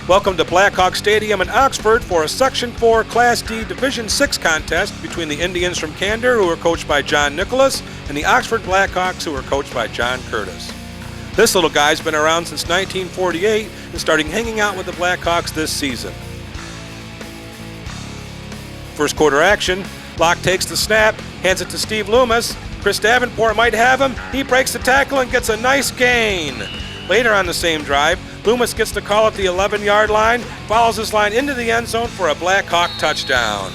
Welcome to Blackhawks Stadium in Oxford for a Section 4 Class D Division 6 contest between the Indians from Candor, who are coached by John Nicholas, and the Oxford Blackhawks, who are coached by John Curtis. This little guy's been around since 1948 and starting hanging out with the Blackhawks this season. First quarter action, Locke takes the snap, hands it to Steve Loomis. Chris Davenport might have him. He breaks the tackle and gets a nice gain. Later on the same drive, Loomis gets the call at the 11-yard line, follows his line into the end zone for a Blackhawk touchdown.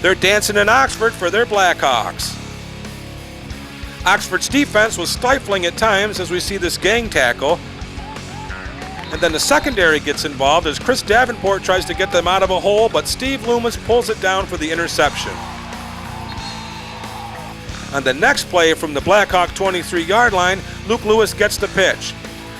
They're dancing in Oxford for their Blackhawks. Oxford's defense was stifling at times as we see this gang tackle. And then the secondary gets involved as Chris Davenport tries to get them out of a hole, but Steve Loomis pulls it down for the interception. On the next play from the Blackhawk 23-yard line, Luke Lewis gets the pitch.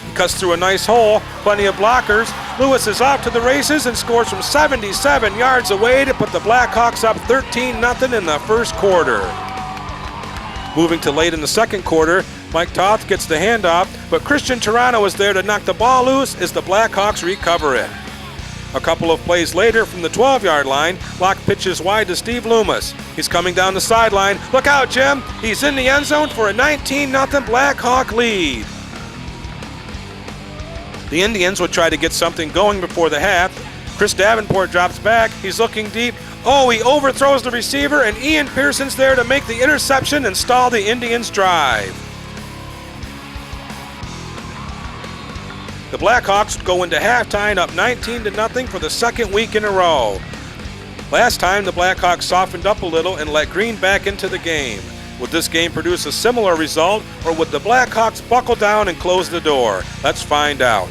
He cuts through a nice hole, plenty of blockers. Lewis is off to the races and scores from 77 yards away to put the Blackhawks up 13-0 in the first quarter. Moving to late in the second quarter, Mike Toth gets the handoff, but Christian Toronto is there to knock the ball loose as the Blackhawks recover it. A couple of plays later from the 12-yard line, Locke pitches wide to Steve Loomis. He's coming down the sideline. Look out, Jim! He's in the end zone for a 19-0 Blackhawk lead. The Indians would try to get something going before the half. Chris Davenport drops back. He's looking deep. Oh, he overthrows the receiver, and Ian Pearson's there to make the interception and stall the Indians' drive. The Blackhawks go into halftime up 19-0 for the second week in a row. Last time, the Blackhawks softened up a little and let Green back into the game. Would this game produce a similar result, or would the Blackhawks buckle down and close the door? Let's find out.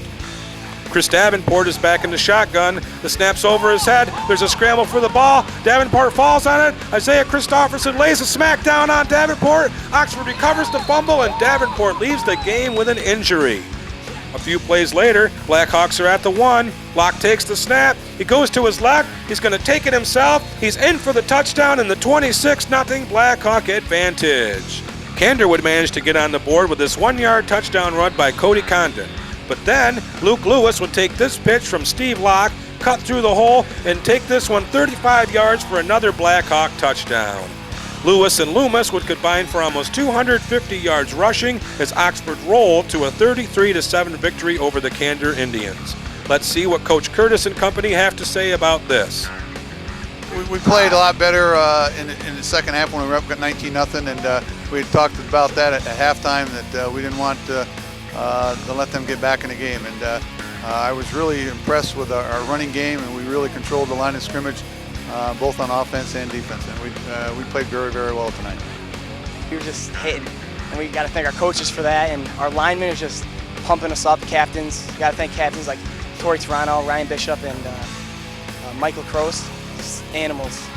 Chris Davenport is back in the shotgun. The snap's over his head. There's a scramble for the ball. Davenport falls on it. Isaiah Christopherson lays a smack down on Davenport. Oxford recovers the fumble, and Davenport leaves the game with an injury. A few plays later, Blackhawks are at the 1. Locke takes the snap. He goes to his left. He's going to take it himself. He's in for the touchdown in the 26-0 Blackhawk advantage. Candor would manage to get on the board with this 1-yard touchdown run by Cody Condon. But then, Luke Lewis would take this pitch from Steve Locke, cut through the hole, and take this one 35 yards for another Blackhawk touchdown. Lewis and Loomis would combine for almost 250 yards rushing as Oxford rolled to a 33-7 victory over the Candor Indians. Let's see what Coach Curtis and company have to say about this. We played a lot better in the second half when we were up 19-0, and we had talked about that at halftime that we didn't want to let them get back in the game. And I was really impressed with our running game, and we really controlled the line of scrimmage, both on offense and defense, and we played very, very well tonight. We were just hitting, and we got to thank our coaches for that, and our linemen are just pumping us up. Captains, got to thank captains like Torrey Toronto, Ryan Bishop, and Michael Kroos, just animals.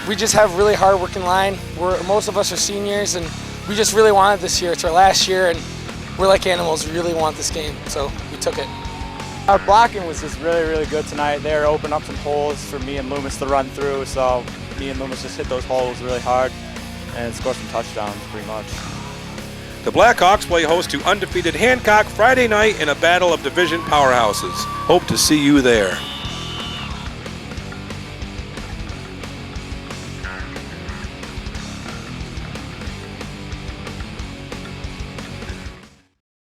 We just have really hard-working line. Most of us are seniors, and we just really want it this year. It's our last year, and we're like animals. We really want this game, so we took it. Our blocking was just really, really good tonight. They were opening up some holes for me and Loomis to run through, so me and Loomis just hit those holes really hard and scored some touchdowns pretty much. The Blackhawks play host to undefeated Hancock Friday night in a battle of division powerhouses. Hope to see you there.